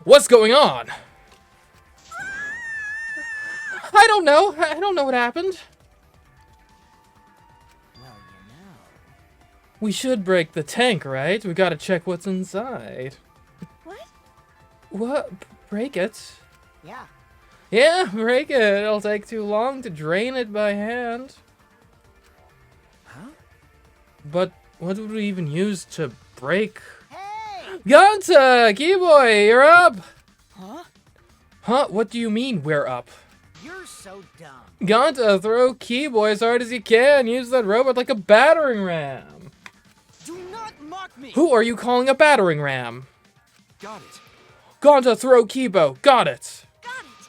What's going on? I don't know. I don't know what happened. Well, you know. We should break the tank, right? We gotta check what's inside. What? What? Break it? Yeah. Yeah, break it. It'll take too long to drain it by hand. Huh? But what would we even use to break? Hey! Ganta! Keyboy, you're up! Huh? Huh? What do you mean, we're up? You're so dumb. Ganta, throw Keyboy as hard as you can. Use that robot like a battering ram. Do not mock me! Who are you calling a battering ram? Got it. Ganta, throw Keybo. Got it. Got it.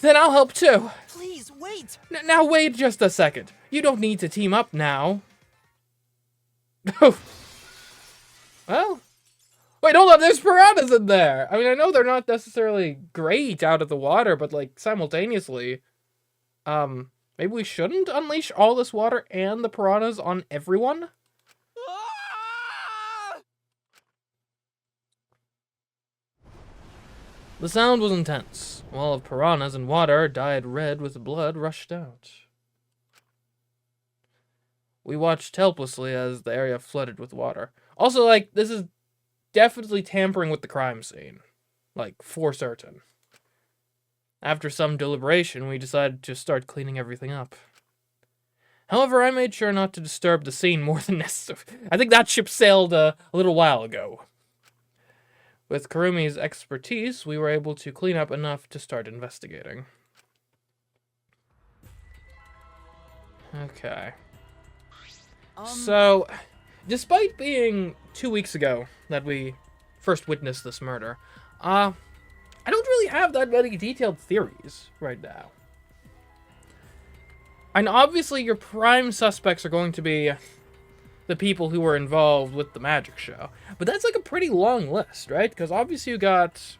Then I'll help too. Please, wait! Now wait just a second. You don't need to team up now. Oh. Well. Wait, hold on. There's piranhas in there. I mean, I know they're not necessarily great out of the water, but like simultaneously, maybe we shouldn't unleash all this water and the piranhas on everyone? Ah! The sound was intense. A wall of piranhas and water dyed red with blood rushed out. We watched helplessly as the area flooded with water. Also, like, this is definitely tampering with the crime scene. Like, for certain. After some deliberation, we decided to start cleaning everything up. However, I made sure not to disturb the scene more than necessary. I think that ship sailed a little while ago. With Karumi's expertise, we were able to clean up enough to start investigating. Okay. So, despite being 2 weeks ago that we first witnessed this murder, I don't really have that many detailed theories right now. And obviously your prime suspects are going to be the people who were involved with the magic show. But that's like a pretty long list, right? Because obviously you got...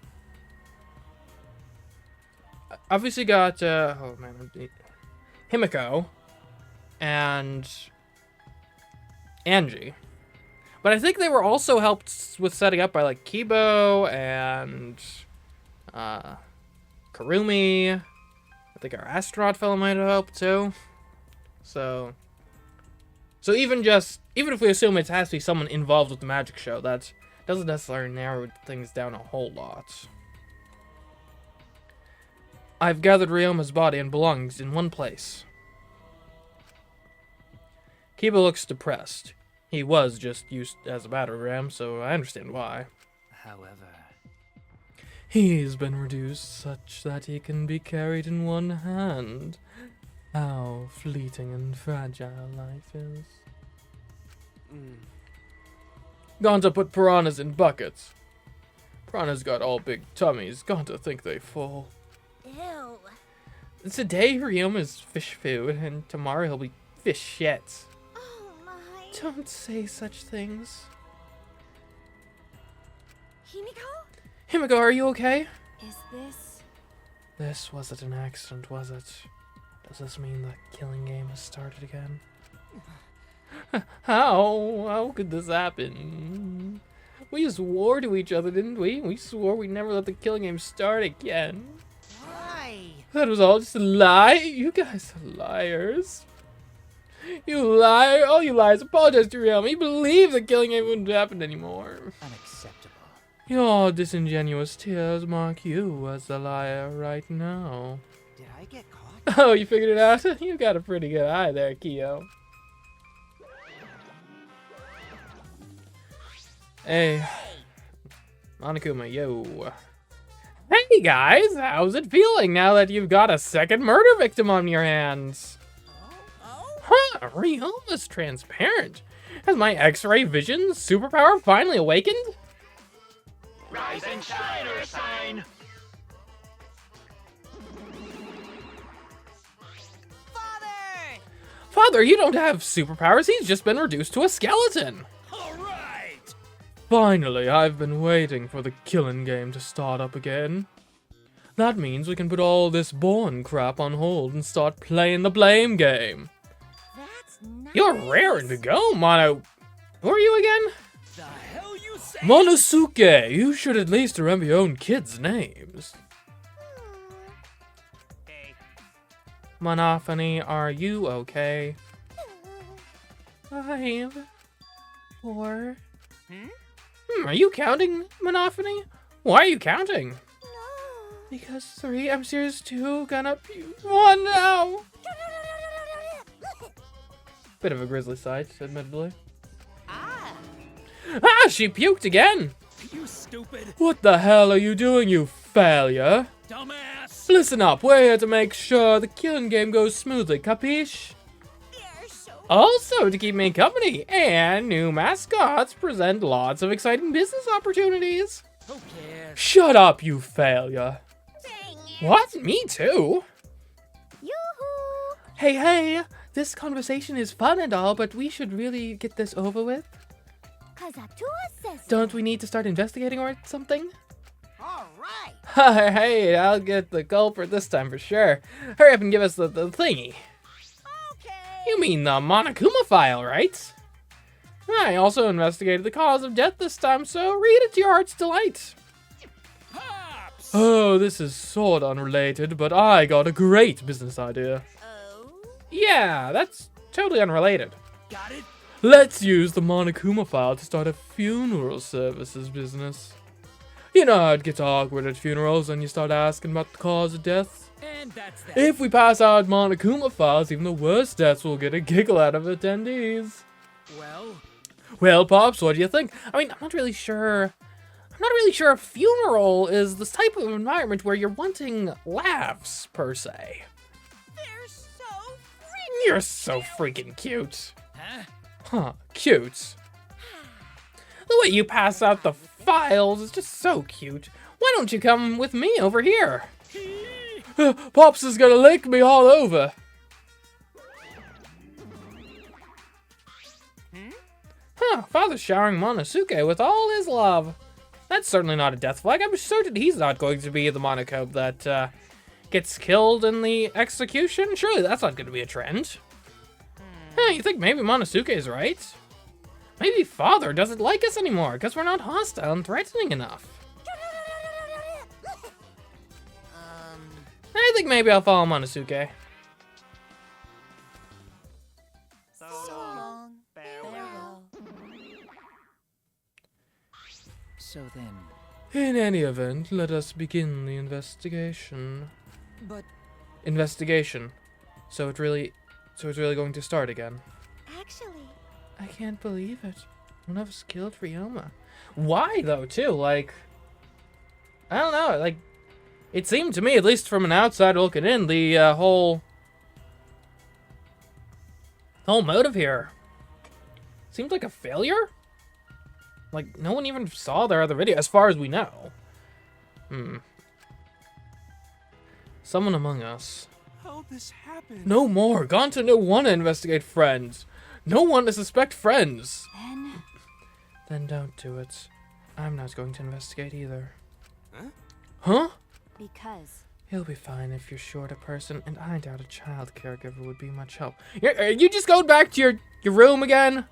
oh man, Himiko and Angie. But I think they were also helped with setting up by like Kibo and Karumi. I think our astronaut fellow might have helped too. So even if we assume it has to be someone involved with the magic show, that doesn't necessarily narrow things down a whole lot. I've gathered Ryoma's body and belongings in one place. Kiba looks depressed. He was just used as a battering ram, so I understand why. However... He's been reduced such that he can be carried in one hand. How fleeting and fragile life is. Ganta put piranhas in buckets. Piranhas got all big tummies. Ganta think they full. Ew. Today Ryoma's fish food, and tomorrow he'll be fish shit. Oh my. Don't say such things. Himiko? Himiko, are you okay? Is this... This wasn't an accident, was it? Does this mean the killing game has started again? How could this happen? We swore to each other, didn't we? We swore we'd never let the killing game start again. Why? That was all just a lie? You guys are liars. You lie. All you lies. Apologize to Ryoma. You believe the killing game wouldn't happen anymore. Unacceptable. Your disingenuous tears mark you as the liar right now. Did I get caught? Oh, you figured it out? You got a pretty good eye there, Kyo. Hey. Monokuma, yo. Hey guys, how's it feeling now that you've got a second murder victim on your hands? Huh, Ryoma's transparent. Has my X-ray vision superpower finally awakened? Rise and shine, or sign. Father! Father, you don't have superpowers. He's just been reduced to a skeleton. All right! Finally, I've been waiting for the killing game to start up again. That means we can put all this Born crap on hold and start playing the blame game. That's nice. You're raring to go, Mono. Who are you again? The hell you Monosuke, you should at least remember your own kids' names. Hey. Monophony, are you okay? 5, 4. Are you counting, Monophony? Why are you counting? No. Because 3, I'm serious 2, gonna be 1 now. Bit of a grisly sight, admittedly. Ah, she puked again! You stupid What the hell are you doing, you failure? dumbass! Listen up, we're here to make sure the killing game goes smoothly, capiche? They're so Also, to keep me company, and new mascots present lots of exciting business opportunities. Who cares? Shut up, you failure. dang it. What? Me too? Yoo-hoo. Hey, this conversation is fun and all, but we should really get this over with. Kazatua says so. Don't we need to start investigating or something? All right. Hey, I'll get the culprit this time for sure. Hurry up and give us the thingy. Okay. You mean the Monokuma file, right? I also investigated the cause of death this time, so read it to your heart's delight. Pops! Oh, this is sort of unrelated, but I got a great business idea. Oh. Yeah, that's totally unrelated. Got it? Let's use the Monokuma file to start a funeral services business. You know how it gets awkward at funerals and you start asking about the cause of death? And that's that. If we pass out Monokuma files, even the worst deaths will get a giggle out of attendees. Well, Pops, what do you think? I mean, I'm not really sure a funeral is this type of environment where you're wanting laughs, per se. They're so You're so freaking cute. Huh? Huh, cute. The way you pass out the files is just so cute. Why don't you come with me over here? Pops is gonna lick me all over. Huh, Father's showering Monosuke with all his love. That's certainly not a death flag. I'm certain he's not going to be the Monocope that gets killed in the execution. Surely that's not going to be a trend. Huh, you think maybe Monosuke is right? Maybe Father doesn't like us anymore because we're not hostile and threatening enough. I think maybe I'll follow Monosuke. So long. Farewell. So then. In any event, let us begin the investigation. But Investigation. So it's really going to start again. Actually, I can't believe it. One of us killed Ryoma. Why though, too? Like, I don't know. Like, it seemed to me, at least from an outside looking in, the whole motive here seemed like a failure. Like, no one even saw their other video, as far as we know. Someone among us. how this happened? No more. Gone to no one to investigate friends. No one to suspect friends. Then don't do it. I'm not going to investigate either. Huh? Huh? because He'll be fine if you're short a person, and I doubt a child caregiver would be much help. Are you just going back to your room again,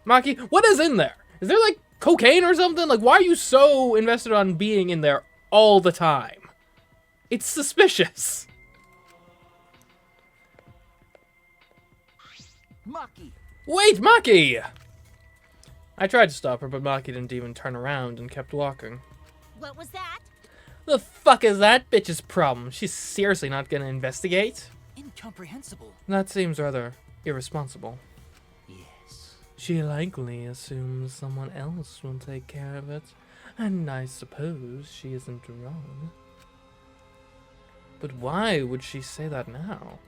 Maki? What is in there? Is there like cocaine or something? Like, why are you so invested on being in there all the time? It's suspicious. Maki. Wait, Maki! I tried to stop her, but Maki didn't even turn around and kept walking. what was that? The fuck is that bitch's problem? She's seriously not gonna investigate? Incomprehensible. That seems rather irresponsible. Yes. She likely assumes someone else will take care of it, and I suppose she isn't wrong. But why would she say that now?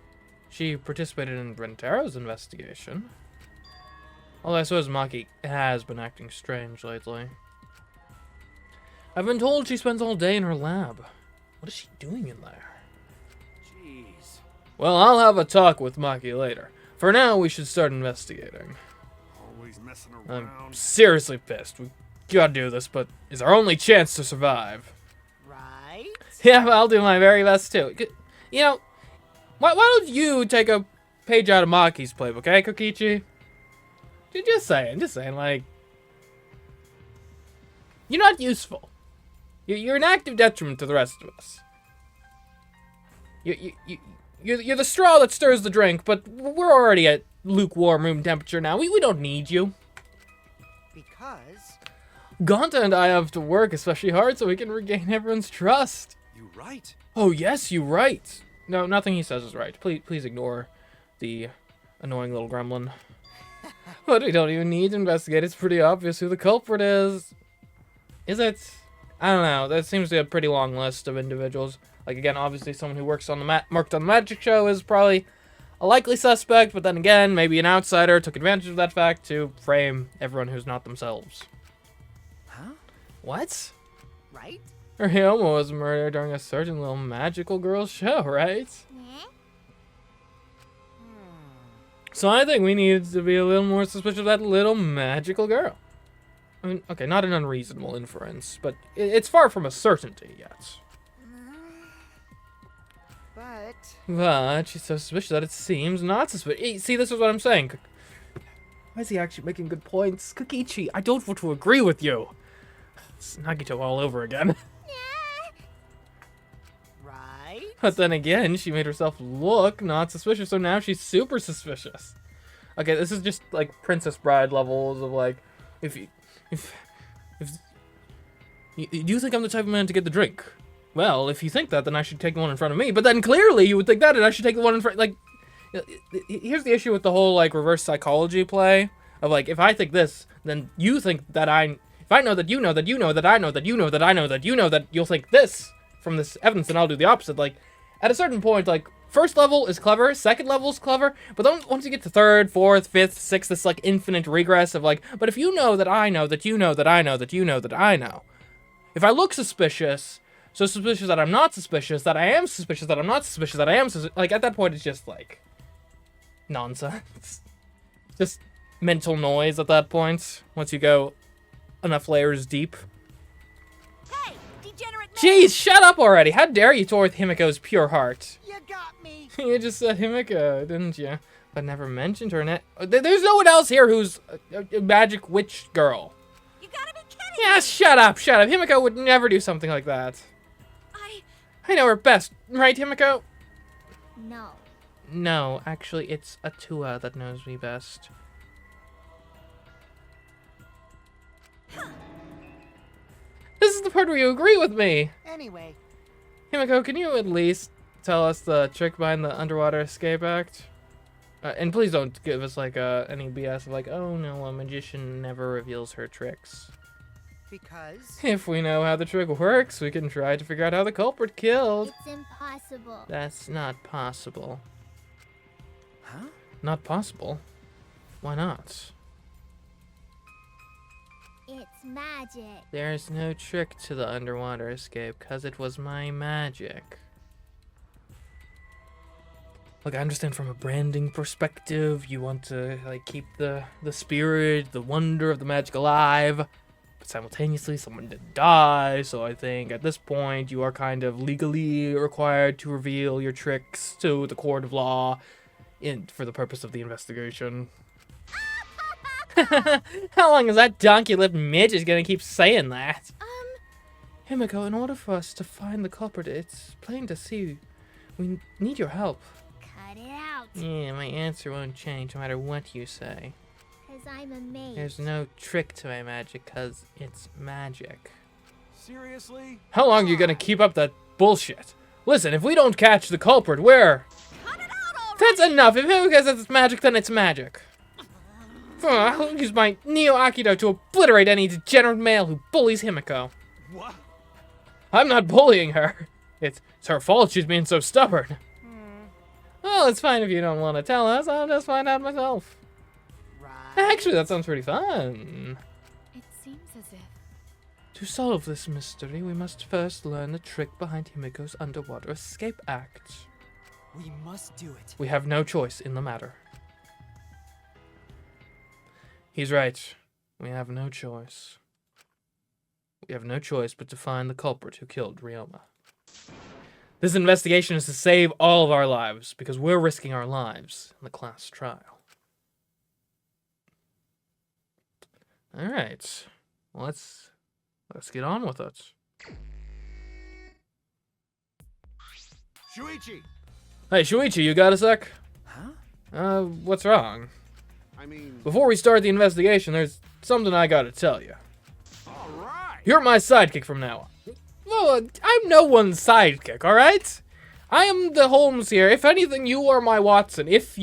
She participated in Rentero's investigation. Although I suppose Maki has been acting strange lately. I've been told she spends all day in her lab. What is she doing in there? Jeez. Well, I'll have a talk with Maki later. For now, we should start investigating. Always messing I'm around. seriously pissed. We gotta do this, but it's our only chance to survive. Right? Yeah, I'll do my very best too. You know, why don't you take a page out of Maki's playbook, okay, Kokichi? Just saying, like... You're not useful. You're an active detriment to the rest of us. You're the straw that stirs the drink, but we're already at lukewarm room temperature now. We don't need you. Because... Gonta and I have to work especially hard so we can regain everyone's trust. You right. Oh, yes, you right. No, nothing he says is right. Please ignore the annoying little gremlin. But we don't even need to investigate. It's pretty obvious who the culprit is. Is it? I don't know. That seems to be a pretty long list of individuals. Like, again, obviously someone who works on the worked on the magic show is probably a likely suspect, but then again, maybe an outsider took advantage of that fact to frame everyone who's not themselves. Huh? What? Right? Ryoma was murdered during a certain little magical girl show, right? Eh? So I think we need to be a little more suspicious of that little magical girl. I mean, okay, not an unreasonable inference, but it's far from a certainty yet. But she's so suspicious that it seems not suspicious. See, this is what I'm saying. Why is he actually making good points? Kokichi, I don't want to agree with you. It's Nagito all over again. Right? But then again, she made herself look not suspicious, so now she's super suspicious. Okay, this is just like Princess Bride levels of like, if you think I'm the type of man to get the drink? Well, if you think that, then I should take the one in front of me. But then clearly you would think that, and I should take the one in front. Like, here's the issue with the whole like reverse psychology play of like, if I think this, then you think that if I know that you know that you know that I know that you know that I know that you know that you'll think this from this evidence, then I'll do the opposite. Like, at a certain point, like, first level is clever, second level is clever, but then once you get to third, fourth, fifth, sixth, this like infinite regress of like, but if you know that I know that you know that I know that you know that I know, if I look suspicious, so suspicious that I'm not suspicious, that I am suspicious that I'm not suspicious, that I am suspicious, like, at that point, it's just, like, nonsense. Just mental noise at that point, once you go enough layers deep. Hey, degenerate man! Jeez, shut up already! How dare you toy with Himiko's pure heart? You got me! You just said Himiko, didn't you? But never mentioned her name. There's no one else here who's a magic witch girl. You gotta be kidding Yeah, me! shut up, shut up. Himiko would never do something like that. I know her best, right, Himiko? No. No, actually, it's Atua that knows me best. This is the part where you agree with me. Anyway. Himiko, can you at least tell us the trick behind the underwater escape act? And please don't give us, like, any BS of, like, oh no, a magician never reveals her tricks. Because... If we know how the trick works, we can try to figure out how the culprit killed. It's impossible. That's not possible. Huh? Not possible? Why not? It's magic. There's no trick to the underwater escape, cause it was my magic. Look, I understand from a branding perspective, you want to like keep the spirit, the wonder of the magic alive, but simultaneously someone did die, so I think at this point you are kind of legally required to reveal your tricks to the court of law for the purpose of the investigation. How long is that donkey-lipped midget gonna keep saying that? Himiko, in order for us to find the culprit, it's plain to see we need your help. Cut it out. Yeah, my answer won't change no matter what you say. Cause I'm a mage. There's no trick to my magic, cause it's magic. Seriously? How long are you gonna keep up that bullshit? Listen, if we don't catch the culprit, we're... Cut it out already. That's enough! If Himiko says it's magic, then it's magic. I'll use my Neo Akido to obliterate any degenerate male who bullies Himiko. What? I'm not bullying her. It's her fault she's being so stubborn. Well, it's fine if you don't want to tell us. I'll just find out myself. Right. Actually, that sounds pretty fun. It seems as if... To solve this mystery, we must first learn the trick behind Himiko's underwater escape act. We must do it. We have no choice in the matter. He's right. We have no choice. We have no choice but to find the culprit who killed Ryoma. This investigation is to save all of our lives, because we're risking our lives in the class trial. Alright. Well, let's Let's get on with it. Shuichi! Hey, Shuichi, you got a sec? Huh? What's wrong? I mean, Before we start the investigation, there's something I gotta tell you. alright! You're my sidekick from now on. Well, I'm no one's sidekick, alright? I am the Holmes here. If anything, you are my Watson, if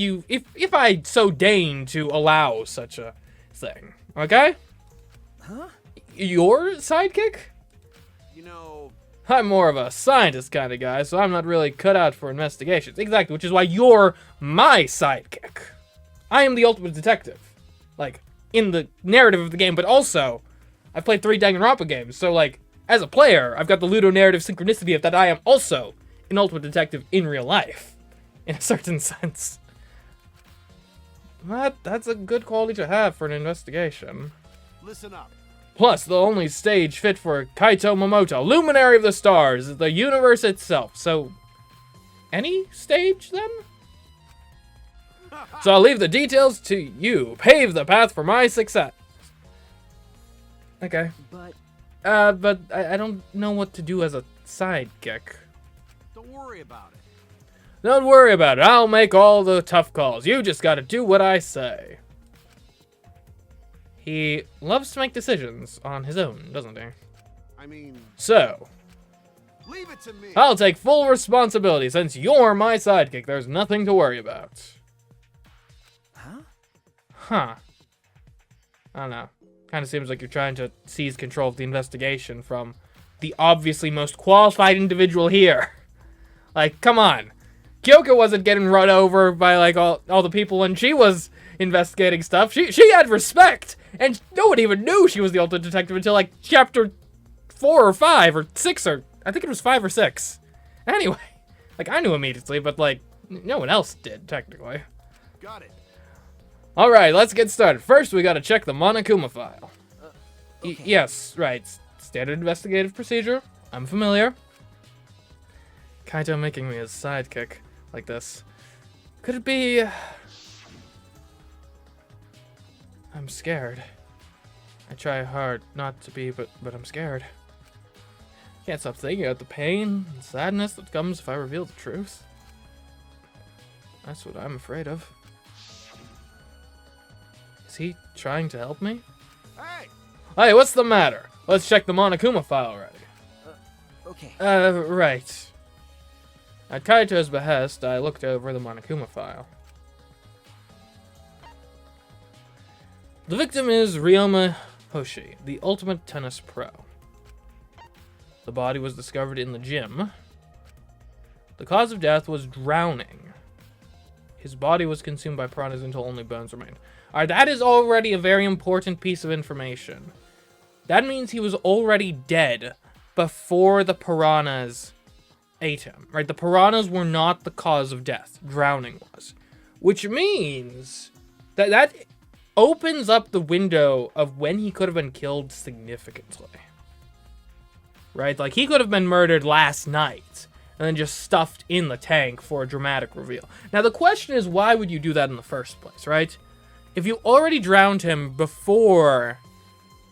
I so deign to allow such a thing. Okay? Huh? Your sidekick? You know, I'm more of a scientist kind of guy, so I'm not really cut out for investigations. Exactly, which is why you're my sidekick. I am the ultimate detective. Like, in the narrative of the game, but also, I've played 3 Danganronpa games, so like, as a player, I've got the ludonarrative synchronicity of that I am also an ultimate detective in real life. In a certain sense. But that's a good quality to have for an investigation. listen up. Plus, the only stage fit for Kaito Momoto, luminary of the stars, is the universe itself. So, any stage then? So I'll leave the details to you. Pave the path for my success. Okay. But But I don't know what to do as a sidekick. Don't worry about it. Don't worry about it. I'll make all the tough calls. You just gotta do what I say. He loves to make decisions on his own, doesn't he? I mean, So, leave it to me. I'll take full responsibility. Since you're my sidekick, there's nothing to worry about. huh? Huh. I don't know. Kind of seems like you're trying to seize control of the investigation from the obviously most qualified individual here. Like, come on. Kyoko wasn't getting run over by, like, all the people when she was investigating stuff. She had respect, and no one even knew she was the ultimate detective until, like, chapter 4 or 5 or 6 or... I think it was 5 or 6. Anyway, like, I knew immediately, but, like, no one else did, technically. Got it. Alright, let's get started. First, we gotta check the Monokuma file. Okay. Yes, right. Standard investigative procedure. I'm familiar. Kaito making me his sidekick like this. Could it be... I'm scared. I try hard not to be, but I'm scared. Can't stop thinking about the pain and sadness that comes if I reveal the truth. That's what I'm afraid of. Is he trying to help me? Hey! Hey, what's the matter? Let's check the Monokuma file already. Okay. Right. At Kaito's behest, I looked over the Monokuma file. The victim is Ryoma Hoshi, the ultimate tennis pro. The body was discovered in the gym. The cause of death was drowning. His body was consumed by piranhas until only bones remained. Alright, that is already a very important piece of information. That means he was already dead before the piranhas ate him. Right, the piranhas were not the cause of death. Drowning was. Which means that opens up the window of when he could have been killed significantly. Right, like he could have been murdered last night and then just stuffed in the tank for a dramatic reveal. Now the question is, why would you do that in the first place, right? If you already drowned him before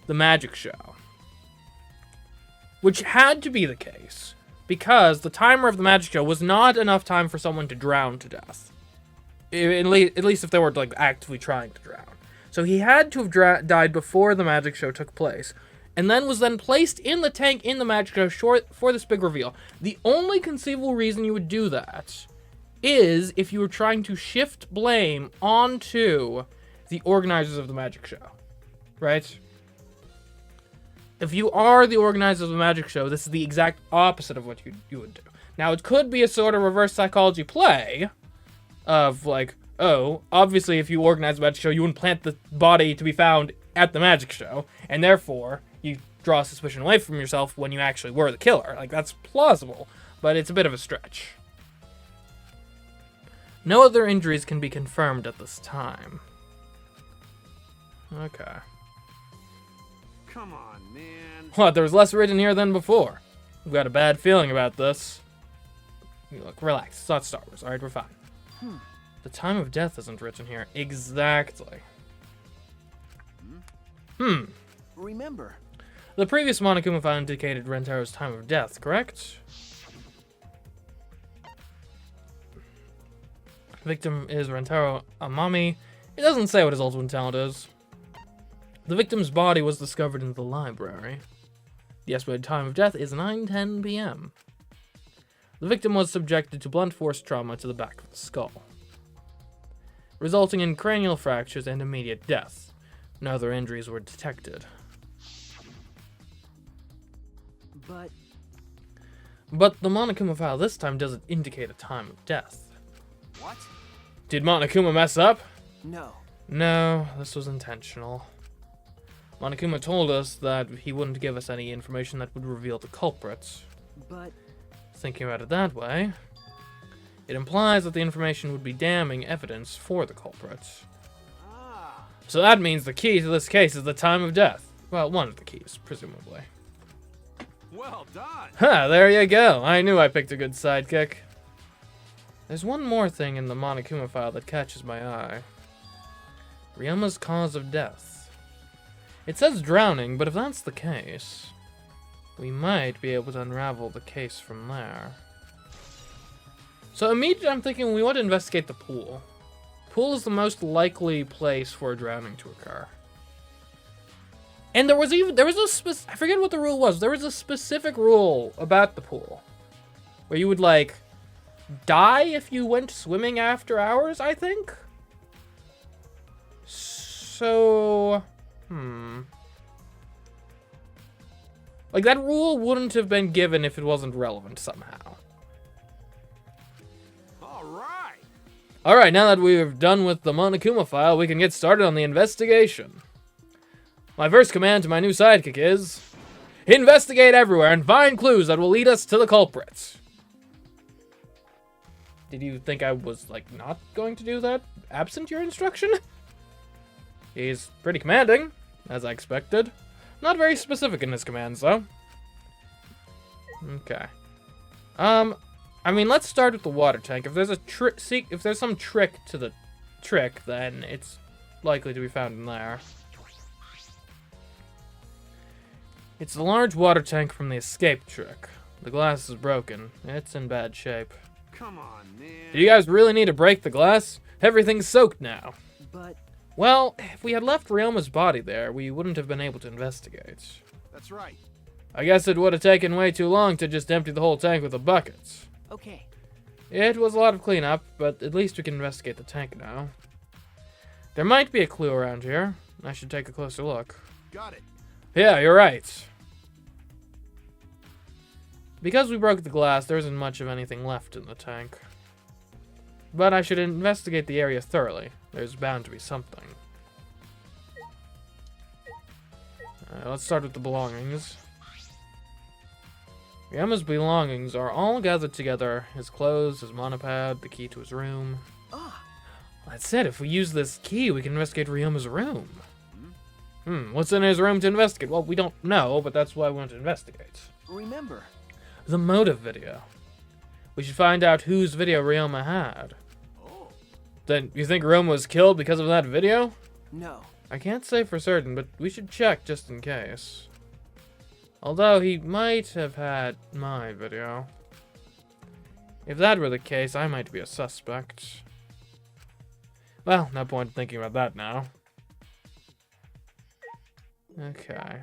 the magic show, which had to be the case, because the timer of the magic show was not enough time for someone to drown to death. At least if they were like actively trying to drown. So he had to have died before the magic show took place, and then was placed in the tank in the magic show for this big reveal. The only conceivable reason you would do that is if you were trying to shift blame onto the organizers of the magic show, right? If you are the organizers of the magic show, this is the exact opposite of what you would do. Now, it could be a sort of reverse psychology play of like, oh, obviously if you organize the magic show, you wouldn't plant the body to be found at the magic show, and therefore you draw suspicion away from yourself when you actually were the killer. Like, that's plausible, but it's a bit of a stretch. No other injuries can be confirmed at this time. Okay. Come on, man. What, there was less written here than before? We've got a bad feeling about this. Look, relax. It's not Star Wars, alright? We're fine. The time of death isn't written here. Exactly. Remember. The previous Monokuma file indicated Rentero's time of death, correct? Victim is Rentero Amami. It doesn't say what his ultimate talent is. The victim's body was discovered in the library. The estimated time of death is 9:10 p.m. The victim was subjected to blunt force trauma to the back of the skull, resulting in cranial fractures and immediate death. No other injuries were detected. But the Monokuma file this time doesn't indicate a time of death. What? Did Monokuma mess up? No. No, this was intentional. Monokuma told us that he wouldn't give us any information that would reveal the culprits. But... Thinking about it that way, it implies that the information would be damning evidence for the culprits. Ah. So that means the key to this case is the time of death. Well, one of the keys, presumably. Well done. Ha, there you go. I knew I picked a good sidekick. There's one more thing in the Monokuma file that catches my eye. Ryoma's cause of death. It says drowning, but if that's the case, we might be able to unravel the case from there. So immediately I'm thinking we want to investigate the pool. Pool is the most likely place for a drowning to occur. And there was I forget what the rule was. There was a specific rule about the pool, where you would like die if you went swimming after hours, I think. So, like that rule wouldn't have been given if it wasn't relevant somehow. All right, now that we've done with the Monokuma file, we can get started on the investigation. My first command to my new sidekick is, investigate everywhere and find clues that will lead us to the culprits. Did you think I was, like, not going to do that, absent your instruction? He's pretty commanding, as I expected. Not very specific in his commands, though. Okay. I mean, let's start with the water tank. If there's if there's some trick to the trick, then it's likely to be found in there. It's the large water tank from the escape trick. The glass is broken. It's in bad shape. Come on, man. Do you guys really need to break the glass? Everything's soaked now. But... Well, if we had left Ryoma's body there, we wouldn't have been able to investigate. That's right. I guess it would have taken way too long to just empty the whole tank with the buckets. Okay. It was a lot of cleanup, but at least we can investigate the tank now. There might be a clue around here. I should take a closer look. Got it. Yeah, you're right. Because we broke the glass, there isn't much of anything left in the tank. But I should investigate the area thoroughly. There's bound to be something. Let's start with the belongings. Ryoma's belongings are all gathered together. His clothes, his monopod, the key to his room. Ah. That's it. If we use this key, we can investigate Ryoma's room. What's in his room to investigate? Well, we don't know, but that's why we want to investigate. Remember. The motive video. We should find out whose video Ryoma had. Oh. Then, you think Ryoma was killed because of that video? No. I can't say for certain, but we should check just in case. Although he might have had my video. If that were the case, I might be a suspect. Well, no point in thinking about that now. Okay.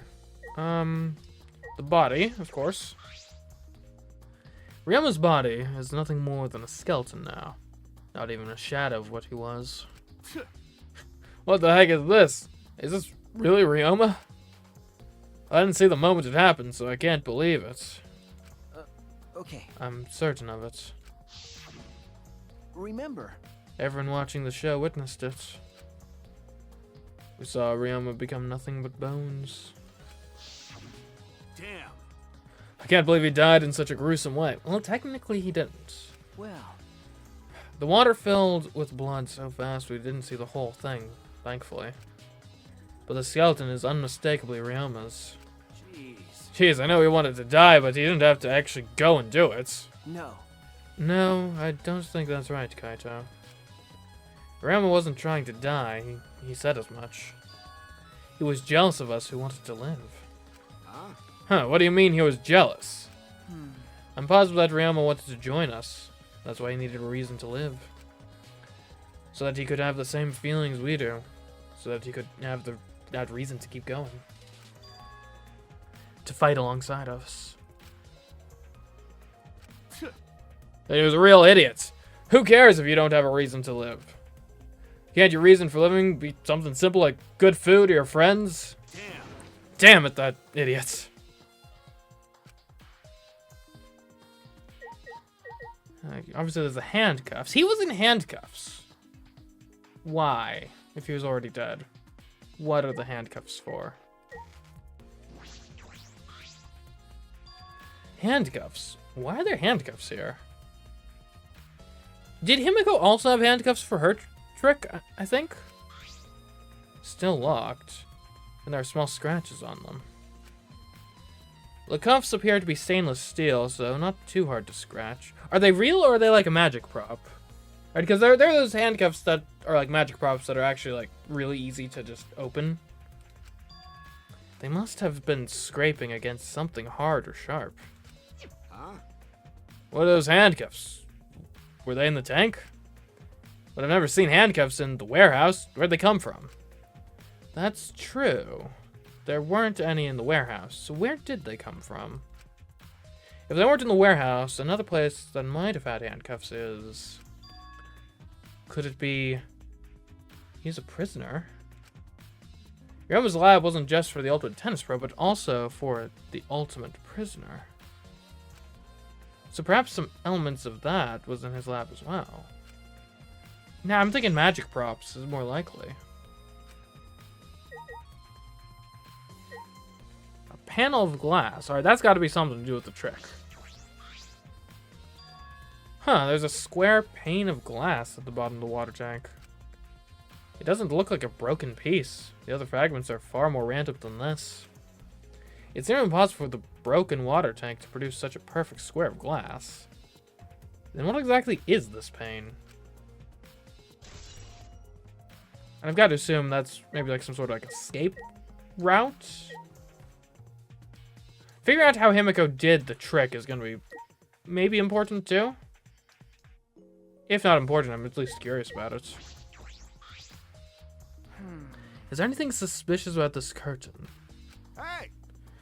The body, of course. Ryoma's body is nothing more than a skeleton now. Not even a shadow of what he was. What the heck is this? Is this really Ryoma? I didn't see the moment it happened, so I can't believe it. Okay. I'm certain of it. Remember. Everyone watching the show witnessed it. We saw Ryoma become nothing but bones. Damn. I can't believe he died in such a gruesome way. Well, technically he didn't. Well. The water filled with blood so fast we didn't see the whole thing, thankfully. But the skeleton is unmistakably Ryoma's. Jeez, I know he wanted to die, but he didn't have to actually go and do it. No. No, I don't think that's right, Kaito. Ryoma wasn't trying to die. He said as much. He was jealous of us who wanted to live. Huh? Huh, what do you mean he was jealous? Hmm. I'm positive that Ryoma wanted to join us. That's why he needed a reason to live. So that he could have the same feelings we do. So that he could have that reason to keep going. To fight alongside us. He was a real idiot. Who cares if you don't have a reason to live? Can't your reason for living be something simple like good food or your friends? Damn. Damn it, that idiot. Obviously, there's the handcuffs. He was in handcuffs. Why? If he was already dead. What are the handcuffs for? Handcuffs? Why are there handcuffs here? Did Himiko also have handcuffs for her trick, I think? Still locked. And there are small scratches on them. The cuffs appear to be stainless steel, so not too hard to scratch. Are they real or are they like a magic prop? Right, because there are those handcuffs that are like magic props that are actually like really easy to just open. They must have been scraping against something hard or sharp. Huh? What are those handcuffs? Were they in the tank? But I've never seen handcuffs in the warehouse. Where'd they come from? That's true. There weren't any in the warehouse, so where did they come from? If they weren't in the warehouse, another place that might have had handcuffs is... Could it be... He's a prisoner? Ryoma's lab wasn't just for the Ultimate Tennis Pro, but also for the Ultimate Prisoner. So perhaps some elements of that was in his lab as well. Nah, I'm thinking magic props is more likely. A panel of glass. Alright, that's got to be something to do with the trick. Huh, there's a square pane of glass at the bottom of the water tank. It doesn't look like a broken piece. The other fragments are far more random than this. It's nearly impossible for the broken water tank to produce such a perfect square of glass. Then what exactly is this pane? And I've got to assume that's maybe like some sort of like escape route. Figuring out how Himiko did the trick is going to be maybe important too. If not important, I'm at least curious about it. Is there anything suspicious about this curtain? Hey!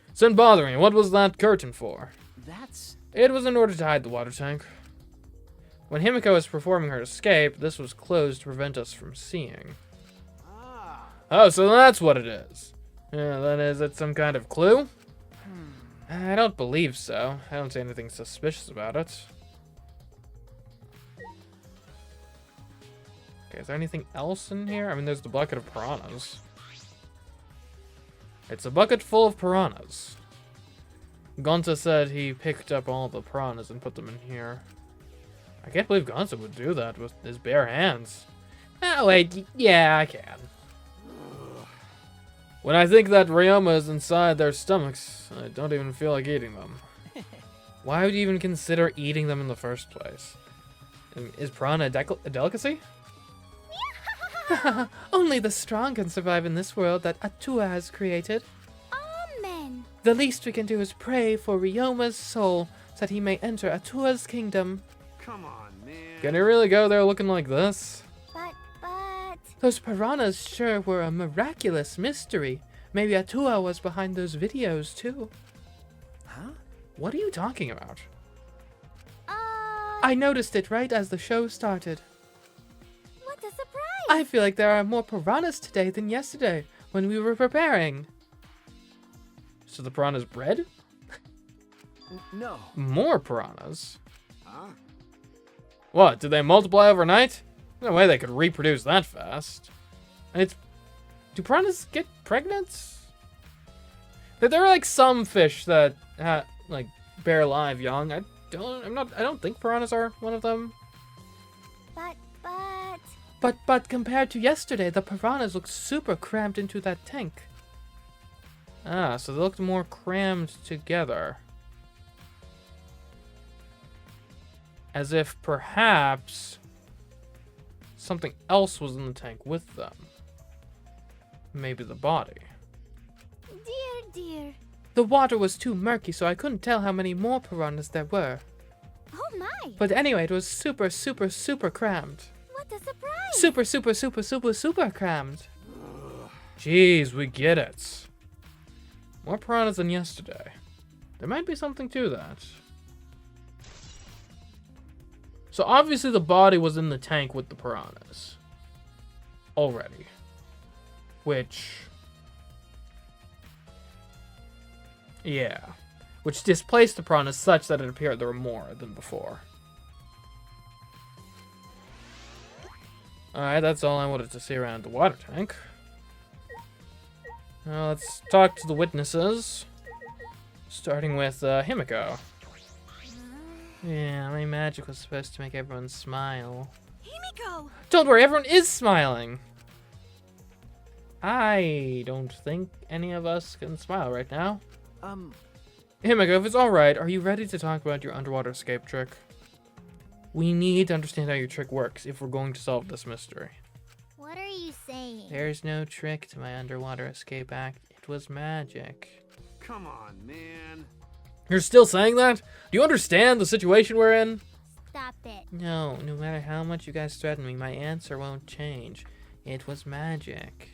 It's been bothering me. What was that curtain for? That's... It was in order to hide the water tank. When Himiko was performing her escape, this was closed to prevent us from seeing. Ah. Oh, so that's what it is. Yeah, then is it some kind of clue? I don't believe so. I don't see anything suspicious about it. Okay, is there anything else in here? I mean, there's the bucket of piranhas. It's a bucket full of piranhas. Gonta said he picked up all the piranhas and put them in here. I can't believe Gonta would do that with his bare hands. Oh, wait, yeah, I can. When I think that Ryoma is inside their stomachs, I don't even feel like eating them. Why would you even consider eating them in the first place? Is piranha a delicacy? Only the strong can survive in this world that Atua has created. Amen. The least we can do is pray for Ryoma's soul so that he may enter Atua's kingdom. Come on, man. Can he really go there looking like this? But... Those piranhas sure were a miraculous mystery. Maybe Atua was behind those videos too. Huh? What are you talking about? Uh... I noticed it right as the show started. What a surprise! I feel like there are more piranhas today than yesterday when we were preparing. So the piranhas bred? No. More piranhas? Huh? What, did they multiply overnight? No way they could reproduce that fast. And it's... Do piranhas get pregnant? There are like some fish that like bear live young. I don't think piranhas are one of them. But compared to yesterday, the piranhas looked super crammed into that tank. Ah, so they looked more crammed together. As if perhaps something else was in the tank with them. Maybe the body. Dear. The water was too murky, so I couldn't tell how many more piranhas there were. Oh my! But anyway, it was super, super, super crammed. What a surprise! Super, super, super, super, super crammed. Jeez, we get it. More piranhas than yesterday. There might be something to that. So obviously the body was in the tank with the piranhas. Already. Which... yeah. Which displaced the piranhas such that it appeared there were more than before. Alright, that's all I wanted to see around the water tank. Now let's talk to the witnesses. Starting with Himiko. Yeah, my magic was supposed to make everyone smile. Himiko! Don't worry, everyone is smiling! I don't think any of us can smile right now. Himiko, if it's alright, are you ready to talk about your underwater escape trick? We need to understand how your trick works if we're going to solve this mystery. What are you saying? There's no trick to my underwater escape act. It was magic. Come on, man. You're still saying that? Do you understand the situation we're in? Stop it. No matter how much you guys threaten me, my answer won't change. It was magic.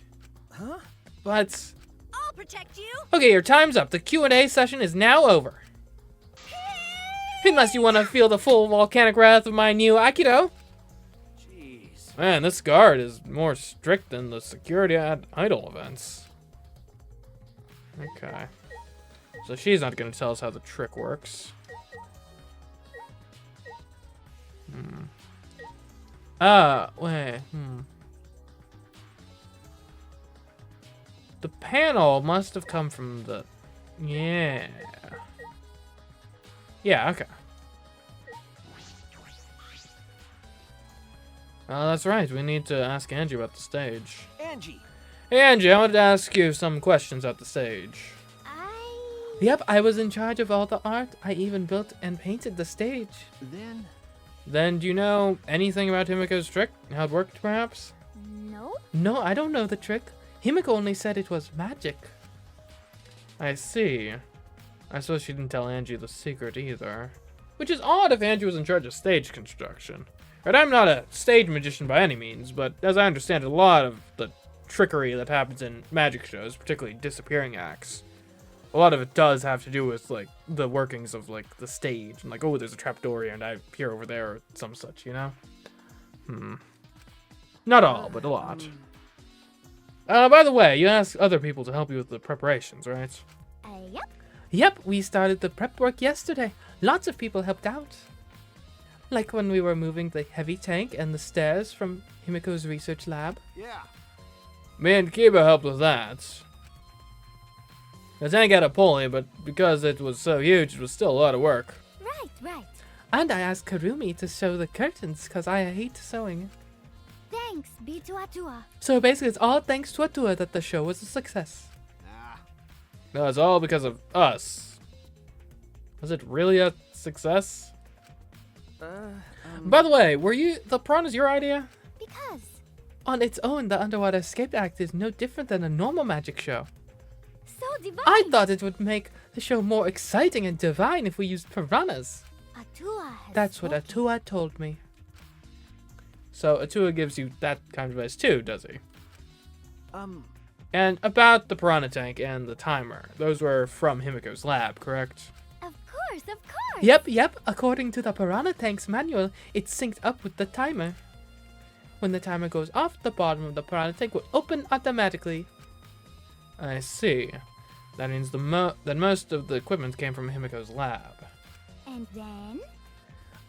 Huh? But... I'll protect you! okay, your time's up. The Q&A session is now over. Unless you want to feel the full volcanic wrath of my new Aikido. Jeez. Man, this guard is more strict than the security at idol events. Okay. So she's not going to tell us how the trick works. Wait, The panel must have come from the... yeah. Yeah, okay. That's right. We need to ask Angie about the stage. Angie! Hey, Angie, I wanted to ask you some questions about the stage. Yep, I was in charge of all the art. I even built and painted the stage. Then, do you know anything about Himiko's trick? How it worked, perhaps? No? No, I don't know the trick. Himiko only said it was magic. I see. I suppose she didn't tell Angie the secret either. Which is odd if Angie was in charge of stage construction. Right, I'm not a stage magician by any means, but as I understand it, a lot of the trickery that happens in magic shows, particularly disappearing acts, a lot of it does have to do with, like, the workings of, like, the stage. And, like, oh, there's a trapdoor here and I appear over there or some such, you know? Not all, but a lot. By the way, you asked other people to help you with the preparations, right? Yep. Yep, we started the prep work yesterday. Lots of people helped out. Like when we were moving the heavy tank and the stairs from Himiko's research lab. Yeah. Me and Kiba helped with that. The tank had a pulley, but because it was so huge, it was still a lot of work. Right. And I asked Karumi to sew the curtains, because I hate sewing. Thanks, B2A2A. So basically, it's all thanks to Atua that the show was a success. Nah. No, it's all because of us. Was it really a success? By the way, were the piranhas your idea? Because. On its own, the Underwater Escape Act is no different than a normal magic show. So divine. I thought it would make the show more exciting and divine if we used piranhas. Atua has That's what spoken. Atua told me. So Atua gives you that kind of advice too, does he? And about the piranha tank and the timer, those were from Himiko's lab, correct? Of course. Yep. According to the piranha tank's manual, it's synced up with the timer. When the timer goes off, the bottom of the piranha tank will open automatically. I see. That means that most of the equipment came from Himiko's lab. And then?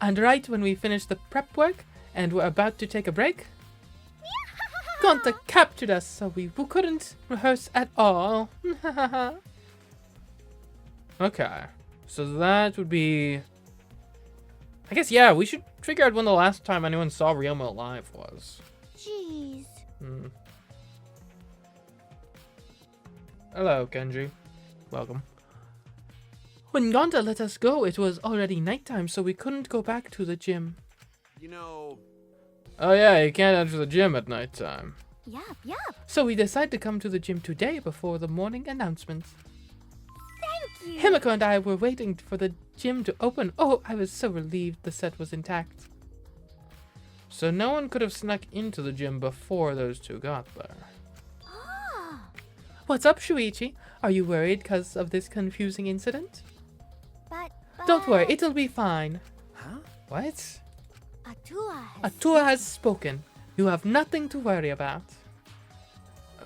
And right when we finished the prep work and were about to take a break, Gonta captured us, so we couldn't rehearse at all. Okay, so that would be... I guess, yeah, we should figure out when the last time anyone saw Ryoma alive was. Jeez. Hello, Kenji. Welcome. When Gonta let us go, it was already nighttime, so we couldn't go back to the gym. You know... Oh yeah, you can't enter the gym at nighttime. Yup. So we decided to come to the gym today before the morning announcement. Thank you. Himiko and I were waiting for the gym to open. Oh, I was so relieved the set was intact. So no one could have snuck into the gym before those two got there. Ah, What's up, Shuichi? Are you worried because of this confusing incident? but Don't worry, it'll be fine. Huh? What? Atua has Atua has spoken. You have nothing to worry about.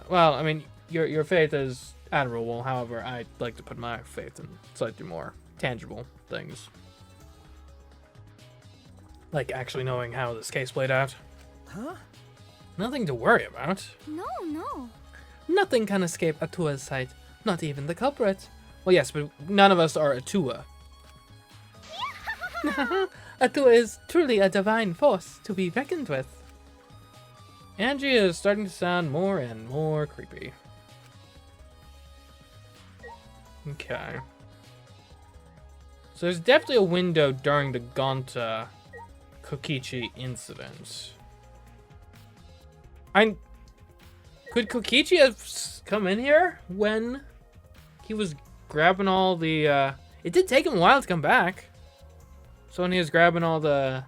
Well, I mean, your faith is admirable. However, I like to put my faith in slightly more tangible things. Like actually knowing how this case played out. Huh? Nothing to worry about. No. Nothing can escape Atua's sight. Not even the culprit. Well, yes, but none of us are Atua. Atua is truly a divine force to be reckoned with. Angie is starting to sound more and more creepy. Okay. So there's definitely a window during the Gonta Kokichi incident. Could Kokichi have come in here when he was grabbing all the it did take him a while to come back. So when he was grabbing all the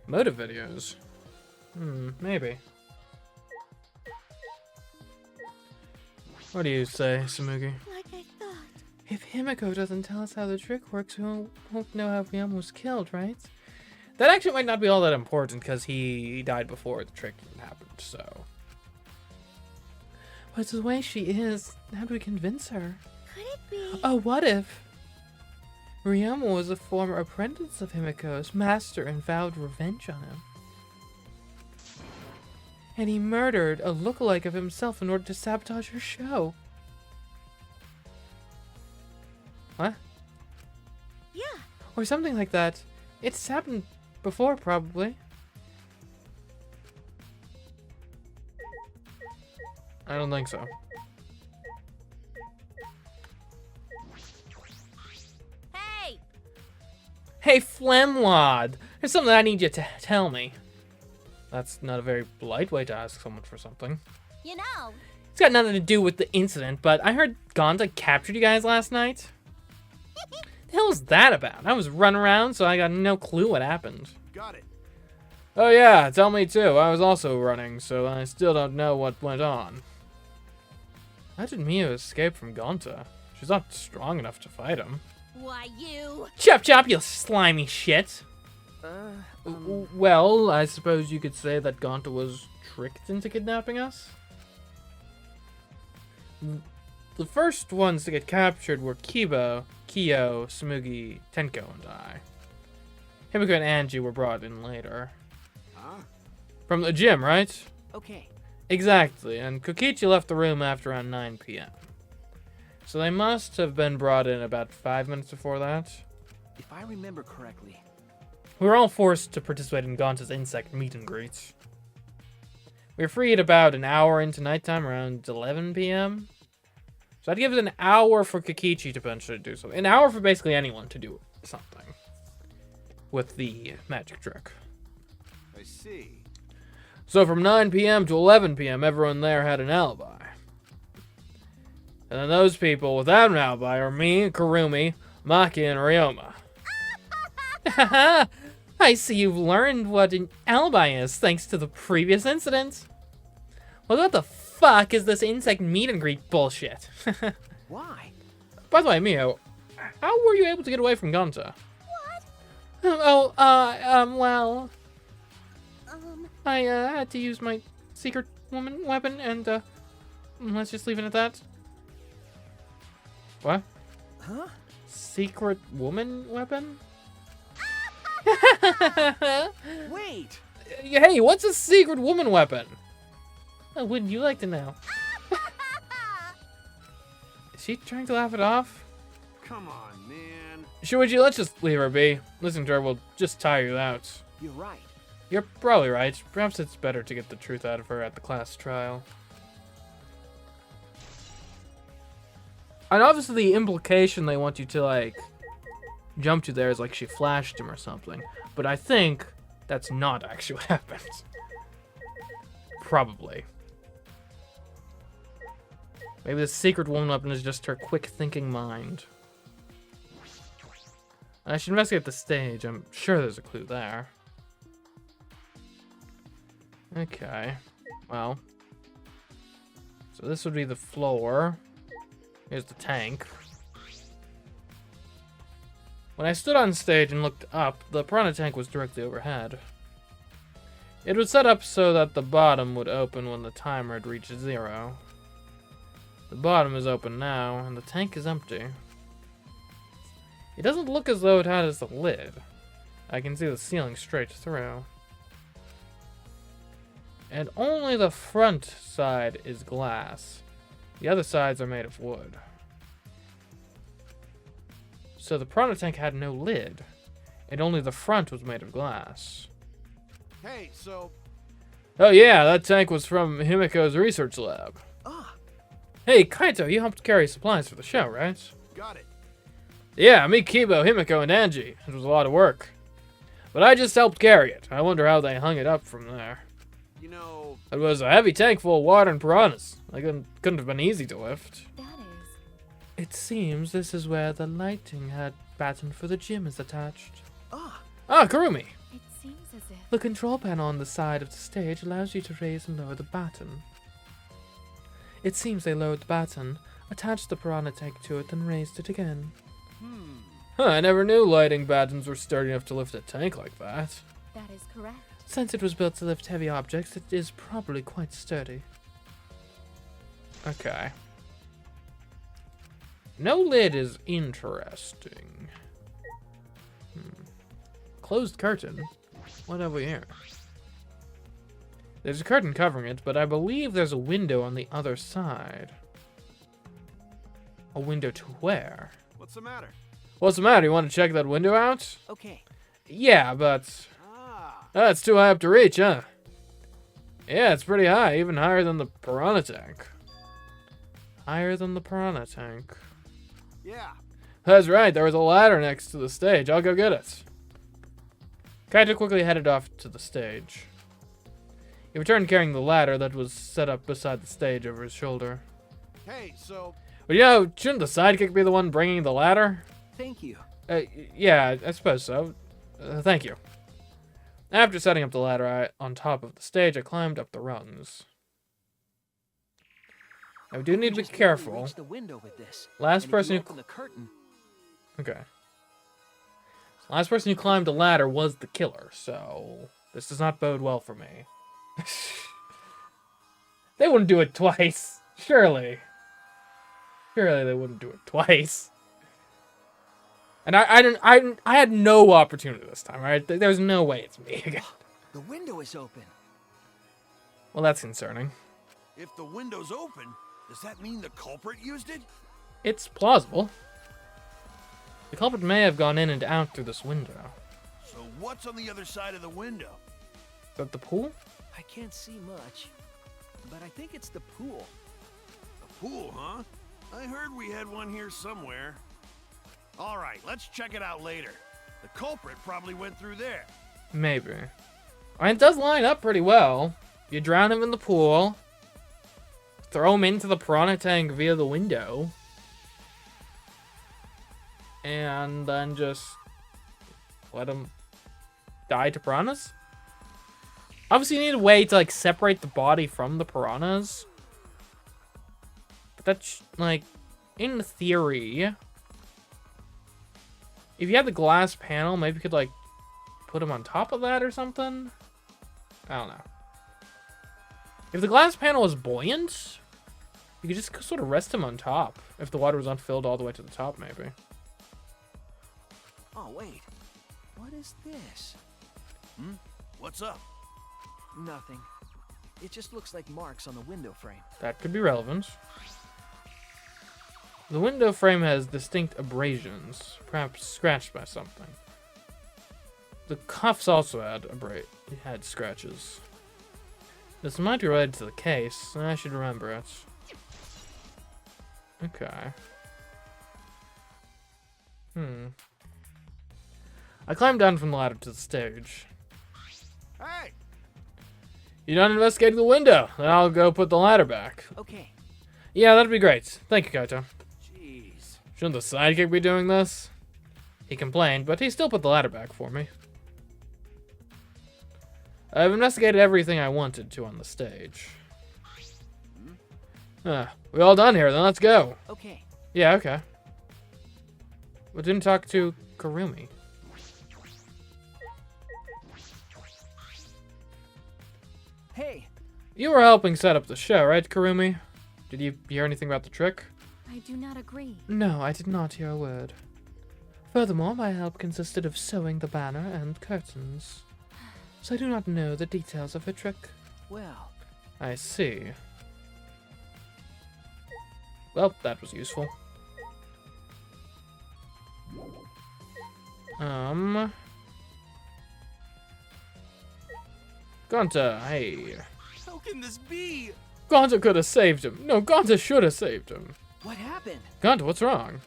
motive videos. Maybe. What do you say, Samugi? Like I thought. If Himiko doesn't tell us how the trick works, we won't know how Ryoma was killed, right? That actually might not be all that important, because he died before the trick happened, so... But the way she is, how do we convince her? Could it be? Oh, what if... Ryoma was a former apprentice of Himiko's master and vowed revenge on him. And he murdered a lookalike of himself in order to sabotage her show. What? Yeah. Or something like that. It's happened before, probably. I don't think so. Hey! Hey, Flemwad! There's something I need you to tell me. That's not a very polite way to ask someone for something. You know. It's got nothing to do with the incident, but I heard Gonta captured you guys last night. The hell was that about? I was running around, so I got no clue what happened. Got it. Oh yeah, tell me too. I was also running, so I still don't know what went on. How did Mio escape from Gonta? She's not strong enough to fight him. Why, you. Chop chop, you slimy shit! Well, I suppose you could say that Gonta was tricked into kidnapping us? The first ones to get captured were Kibo, Kyo, Samugi, Tenko, and I. Himiko and Angie were brought in later. Huh? From the gym, right? Okay. Exactly, and Kokichi left the room after around 9 p.m. So they must have been brought in about 5 minutes before that. If I remember correctly. We were all forced to participate in Gonta's insect meet and greets. We were freed about an hour into nighttime, around 11 p.m. So I'd give it an hour for Kokichi to potentially do something. An hour for basically anyone to do something with the magic trick. I see. So from 9 p.m. to 11 p.m., everyone there had an alibi. And then those people without an alibi are me, Kurumi, Maki, and Ryoma. I see you've learned what an alibi is thanks to the previous incident. Well, what the fuck is this insect meet and greet bullshit? Why? By the way, Mio, how were you able to get away from Gonta? What? Well, I had to use my secret woman weapon, and let's just leave it at that. What? Huh? Secret woman weapon? Wait! Hey, what's a secret woman weapon? Wouldn't you like to know? Is she trying to laugh it off? Come on, man. Shuichi, let's just leave her be. Listening to her will just tire you out. You're right. You're probably right. Perhaps it's better to get the truth out of her at the class trial. And obviously the implication they want you to, like, jump to there is like she flashed him or something. But I think that's not actually what happened. Probably. Maybe the secret woman weapon is just her quick thinking mind. I should investigate the stage. I'm sure there's a clue there. Okay. Well. So this would be the floor. Here's the tank. When I stood on stage and looked up, the piranha tank was directly overhead. It was set up so that the bottom would open when the timer had reached 0. The bottom is open now, and the tank is empty. It doesn't look as though it has a lid. I can see the ceiling straight through. And only the front side is glass. The other sides are made of wood. So the piranha tank had no lid, and only the front was made of glass. Hey, so Oh yeah, that tank was from Himiko's research lab. Ah, Hey, Kaito, you helped carry supplies for the show, right? got it. Yeah, me, Kibo, Himiko, and Angie. It was a lot of work. But I just helped carry it. I wonder how they hung it up from there. You know, It was a heavy tank full of water and piranhas. Couldn't have been easy to lift. That is. It seems this is where the lighting head batten for the gym is attached. ah, Ah, Kurumi! It seems as if. The control panel on the side of the stage allows you to raise and lower the batten. It seems they lowered the batten, attached the piranha tank to it, then raised it again. Huh, I never knew lighting battens were sturdy enough to lift a tank like that. That is correct. Since it was built to lift heavy objects, it is probably quite sturdy. Okay. No lid is interesting. Closed curtain? What have we here? There's a curtain covering it, but I believe there's a window on the other side. A window to where? what's the matter? What's the matter? You want to check that window out? okay. Yeah, but it's too high up to reach, huh? Yeah, it's pretty high, even higher than the piranha tank. Higher than the piranha tank. Yeah. That's right, there was a ladder next to the stage. I'll go get it. Kaito quickly headed off to the stage. He returned carrying the ladder that was set up beside the stage over his shoulder. Hey, so But you know, shouldn't the sidekick be the one bringing the ladder? Thank you. Yeah, I suppose so. Thank you. After setting up the ladder on top of the stage, I climbed up the rungs. I do need to be Just barely careful. reached the window with this. Last And if person you who... open the curtain. Okay. Last person who climbed the ladder was the killer, so... This does not bode well for me. They wouldn't do it twice. Surely. Surely they wouldn't do it twice. And I had no opportunity this time, right? There's no way it's me again. The window is open. Well, that's concerning. if the window's open, does that mean the culprit used it? It's plausible. The culprit may have gone in and out through this window. So what's on the other side of the window? Is that the pool? I can't see much, but I think it's the pool. A pool, huh? I heard we had one here somewhere. All right, let's check it out later. The culprit probably went through there. Maybe. And it does line up pretty well. You drown him in the pool. Throw him into the piranha tank via the window. And then just let him die to piranhas? Obviously, you need a way to, like, separate the body from the piranhas. But that's, like, in theory, if you had the glass panel, maybe you could, like, put him on top of that or something? I don't know. If the glass panel was buoyant, you could just sort of rest him on top. If the water was unfilled all the way to the top, maybe. Oh, wait. What is this? What's up? Nothing. It just looks like marks on the window frame. That could be relevant. The window frame has distinct abrasions, perhaps scratched by something. The cuffs also had scratches. This might be related to the case, and I should remember it. Okay. I climbed down from the ladder to the stage. Hey! You done investigating the window? Then I'll go put the ladder back. Okay. Yeah, that'd be great. Thank you, Kaito. Jeez. Shouldn't the sidekick be doing this? He complained, but he still put the ladder back for me. I've investigated everything I wanted to on the stage. We all done here, then let's go. Okay. Yeah, okay. But didn't talk to Kurumi. Hey, You were helping set up the show, right, Kurumi? Did you hear anything about the trick? I do not agree. No, I did not hear a word. Furthermore, my help consisted of sewing the banner and curtains. So I do not know the details of her trick. well, I see. Well, that was useful. Gonta, hey. How can this be? Gonta could have saved him. No, Gonta should have saved him. what happened? Gonta, what's wrong?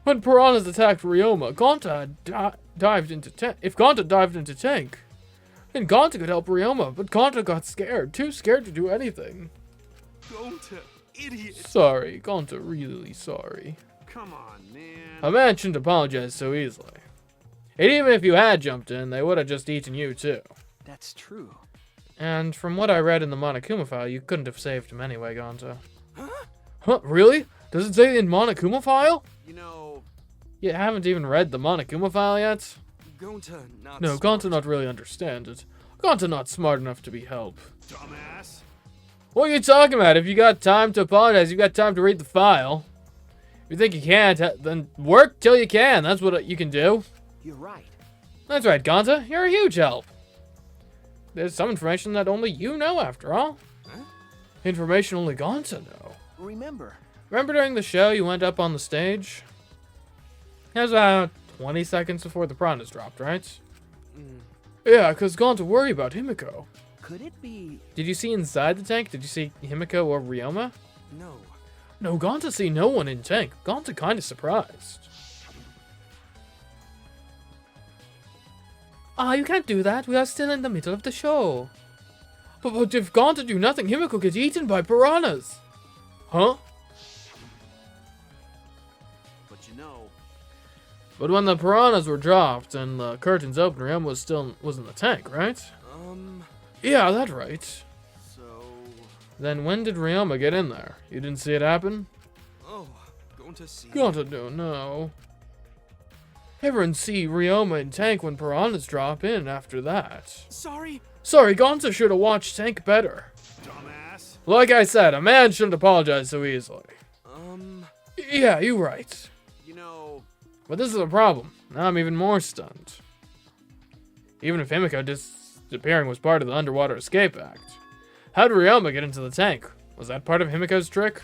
When piranhas attacked Ryoma, Gonta dived into tank. If Gonta dived into tank, then Gonta could help Ryoma, but Gonta got scared, too scared to do anything. Gonta, idiot. Sorry, Gonta, really sorry. Come on, man. A man shouldn't apologize so easily. And even if you had jumped in, they would have just eaten you too. That's true. And from what I read in the Monokuma file, you couldn't have saved him anyway, Gonta. Huh? Really? Does it say in Monokuma file? You know, You haven't even read the Monokuma file yet? Gonta not No, Gonta not really understand it. Gonta not smart enough to be help. dumbass. What are you talking about? If you got time to apologize, you got time to read the file. If you think you can't, then work till you can. That's what you can do. You're right. That's right, Gonta. You're a huge help. There's some information that only you know, after all. Huh? Information only Gonta know. Remember, Remember during the show you went up on the stage? That was about 20 seconds before the piranhas dropped, right? Yeah, because Gonta worry about Himiko. could it be? Did you see inside the tank? Did you see Himiko or Ryoma? No. No, Gonta see no one in tank. Gonta kinda surprised. You can't do that. We are still in the middle of the show. But if Gonta do nothing, Himiko gets eaten by piranhas. Huh? But you know, But when the piranhas were dropped and the curtains opened, Ryoma was in the tank, right? Yeah, that's right. so... Then when did Ryoma get in there? You didn't see it happen? Oh, Gonta see... Gonta don't know. Everyone see Ryoma in tank when piranhas drop in after that. Sorry? Sorry, Gonta should have watched tank better. Dumbass. Like I said, a man shouldn't apologize so easily. Yeah, you right. You know... But this is a problem. Now I'm even more stunned. Even if Himiko disappearing was part of the Underwater Escape Act, how did Ryoma get into the tank? Was that part of Himiko's trick?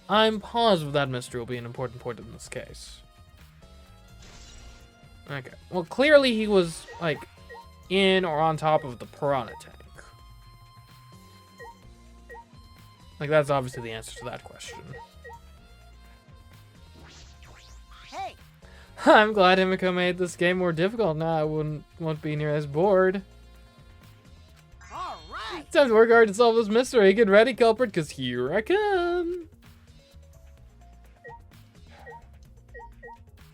I'm positive that mystery will be an important point in this case. Okay. Well, clearly he was, like, in or on top of the piranha tank. Like, that's obviously the answer to that question. Hey, I'm glad Himiko made this game more difficult. Now I won't be near as bored. all right. It's time to work hard to solve this mystery. Get ready, culprit, because here I come.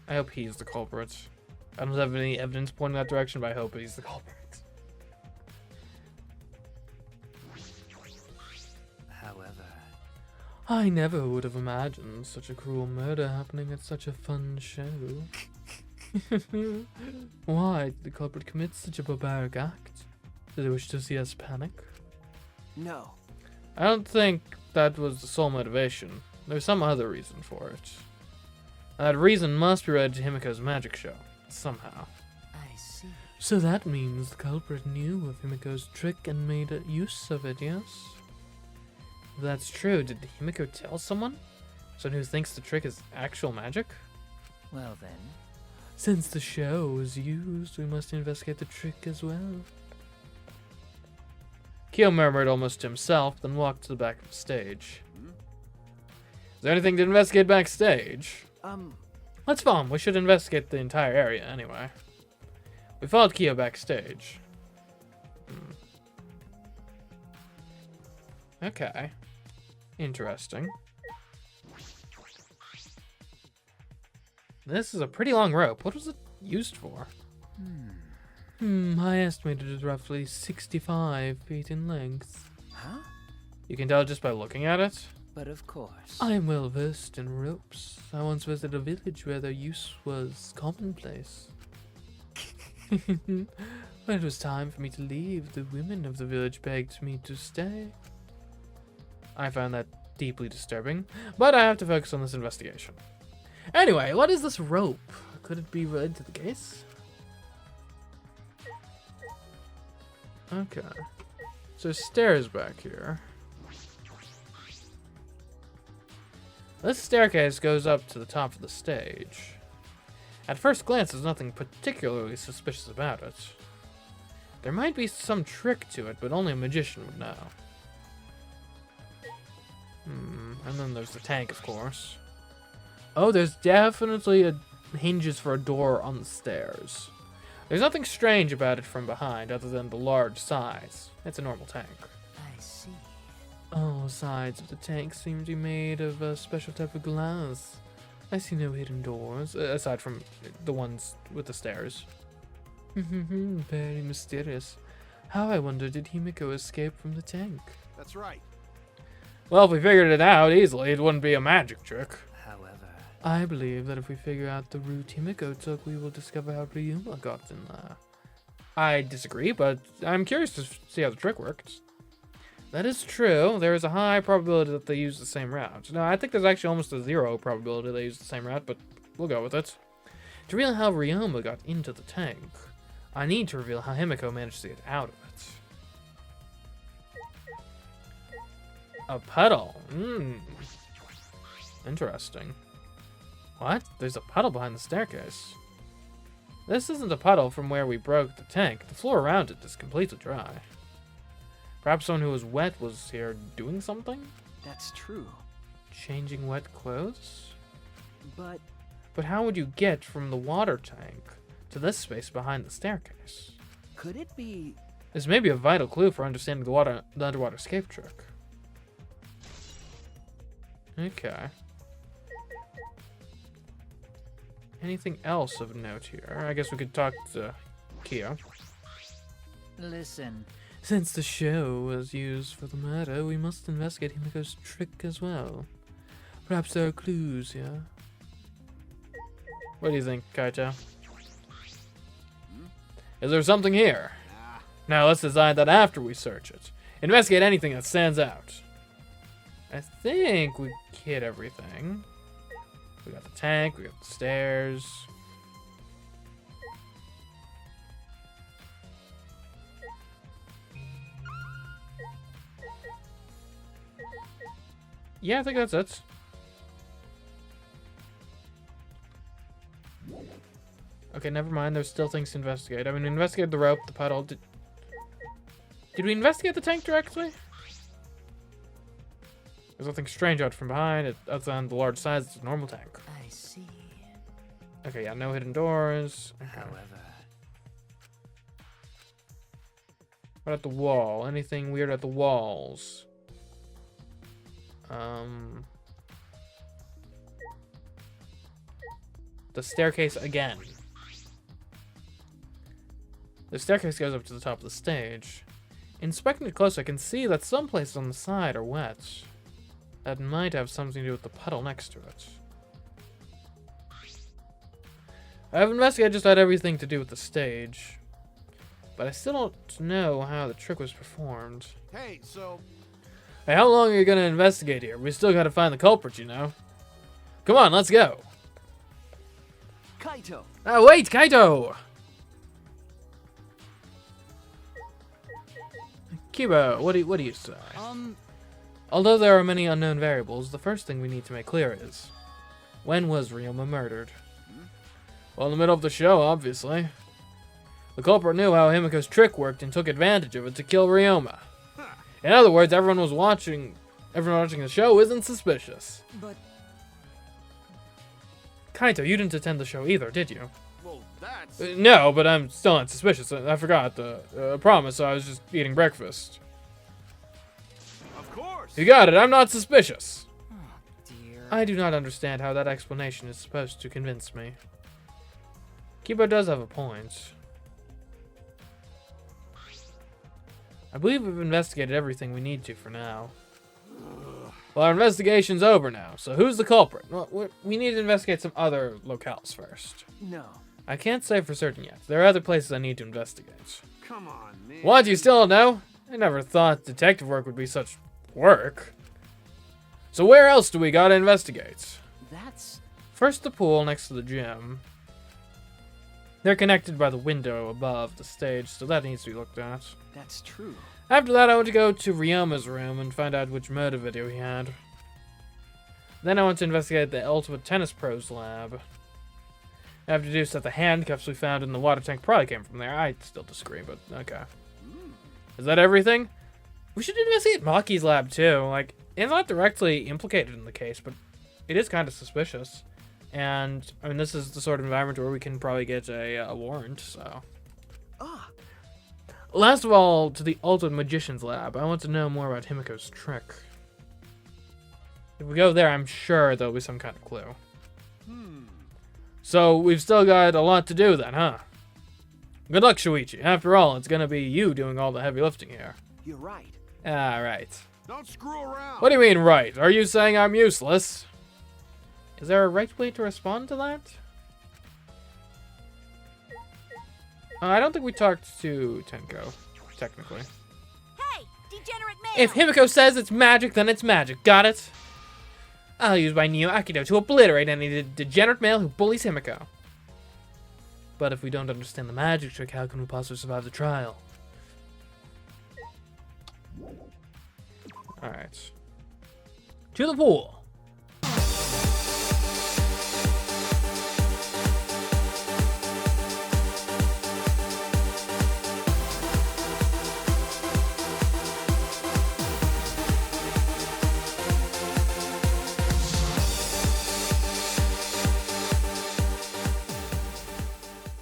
I hope he's the culprit. I don't have any evidence pointing that direction, but I hope he's the culprit. However, I never would have imagined such a cruel murder happening at such a fun show. Why did the culprit commit such a barbaric act? Did they wish to see us panic? no. I don't think that was the sole motivation. There's some other reason for it. That reason must be related to Himiko's magic show, somehow. I see. So that means the culprit knew of Himiko's trick and made use of it, yes? If that's true, did Himiko tell someone? Someone who thinks the trick is actual magic? Well then, Since the show was used, we must investigate the trick as well. Kyo murmured almost to himself, then walked to the back of the stage. Is there anything to investigate backstage? Let's follow him. We should investigate the entire area anyway. We followed Kyo backstage. Okay. Interesting. This is a pretty long rope. What was it used for? I estimated it roughly 65 feet in length. Huh? You can tell just by looking at it. But of course. I am well versed in ropes. I once visited a village where their use was commonplace. When it was time for me to leave, the women of the village begged me to stay. I found that deeply disturbing, but I have to focus on this investigation. Anyway, what is this rope? Could it be related to the case? Okay. So there's stairs back here. This staircase goes up to the top of the stage. At first glance, there's nothing particularly suspicious about it. There might be some trick to it, but only a magician would know. And then there's the tank, of course. Oh, there's definitely hinges for a door on the stairs. There's nothing strange about it from behind, other than the large size. It's a normal tank. I see. All sides of the tank seem to be made of a special type of glass. I see no hidden doors, aside from the ones with the stairs. Very mysterious. How, I wonder, did Himiko escape from the tank? That's right. Well, if we figured it out easily, it wouldn't be a magic trick. However, I believe that if we figure out the route Himiko took, we will discover how Ryuma got in there. I disagree, but I'm curious to see how the trick works. That is true. There is a high probability that they use the same route. No, I think there's actually almost a 0 probability they use the same route, but we'll go with it. To reveal how Ryuma got into the tank, I need to reveal how Himiko managed to get out of it. A puddle. Interesting. What? There's a puddle behind the staircase. This isn't a puddle from where we broke the tank. The floor around it is completely dry. Perhaps someone who was wet was here doing something? that's true. Changing wet clothes? But how would you get from the water tank to this space behind the staircase? could it be... This may be a vital clue for understanding the underwater escape trick. Okay. Anything else of note here? I guess we could talk to Kyo. Listen, Since the show was used for the murder, we must investigate Himiko's trick as well. Perhaps there are clues here. What do you think, Kaito? Is there something here? Now let's decide that after we search it. Investigate anything that stands out. I think we hit everything. We got the tank, we got the stairs. Yeah, I think that's it. Okay, never mind. There's still things to investigate. I mean, we investigated the rope, the puddle. Did we investigate the tank directly? There's nothing strange out from behind. It, other than the large size, it's a normal tank. I see. Okay, yeah, no hidden doors. Okay. However, What at the wall? Anything weird at the walls? The staircase again. The staircase goes up to the top of the stage. Inspecting it closer, I can see that some places on the side are wet. That might have something to do with the puddle next to it. I've investigated just about everything to do with the stage. But I still don't know how the trick was performed. Hey, so Hey, how long are you gonna investigate here? We still gotta find the culprit, you know? Come on, let's go. Kaito! Oh, wait, Kaito! Kiba, what do you say? Although there are many unknown variables, the first thing we need to make clear is, when was Ryuma murdered? Well, in the middle of the show, obviously. The culprit knew how Himiko's trick worked and took advantage of it to kill Ryuma. In other words, everyone watching the show isn't suspicious. But Kaito, you didn't attend the show either, did you? well, that's No, but I'm still not suspicious. I forgot the promise, so I was just eating breakfast. of course. You got it, I'm not suspicious. dear. I do not understand how that explanation is supposed to convince me. Kibo does have a point. I believe we've investigated everything we need to for now. Well, our investigation's over now, so who's the culprit? Well, we need to investigate some other locales first. No. I can't say for certain yet. There are other places I need to investigate. Come on, man. What, you still don't know? I never thought detective work would be such work. So where else do we gotta investigate? That's... First the pool next to the gym. They're connected by the window above the stage, so that needs to be looked at. That's true. After that, I want to go to Ryoma's room and find out which murder video he had. Then I want to investigate the Ultimate Tennis Pros lab. I have deduced that the handcuffs we found in the water tank probably came from there. I still disagree, but okay. Is that everything? We should investigate Maki's lab too. Like, it's not directly implicated in the case, but it is kind of suspicious. And, I mean, this is the sort of environment where we can probably get a warrant, so... Ah, Last of all, to the Ultimate Magician's lab. I want to know more about Himiko's trick. If we go there, I'm sure there'll be some kind of clue. So, we've still got a lot to do then, huh? Good luck, Shuichi. After all, it's gonna be you doing all the heavy lifting here. you're right. Ah, right. Don't screw around. What do you mean, right? Are you saying I'm useless? Is there a right way to respond to that? I don't think we talked to Tenko, technically. Hey, degenerate male! If Himiko says it's magic, then it's magic. Got it? I'll use my Neo Aikido to obliterate any degenerate male who bullies Himiko. But if we don't understand the magic trick, how can we possibly survive the trial? Alright. To the pool.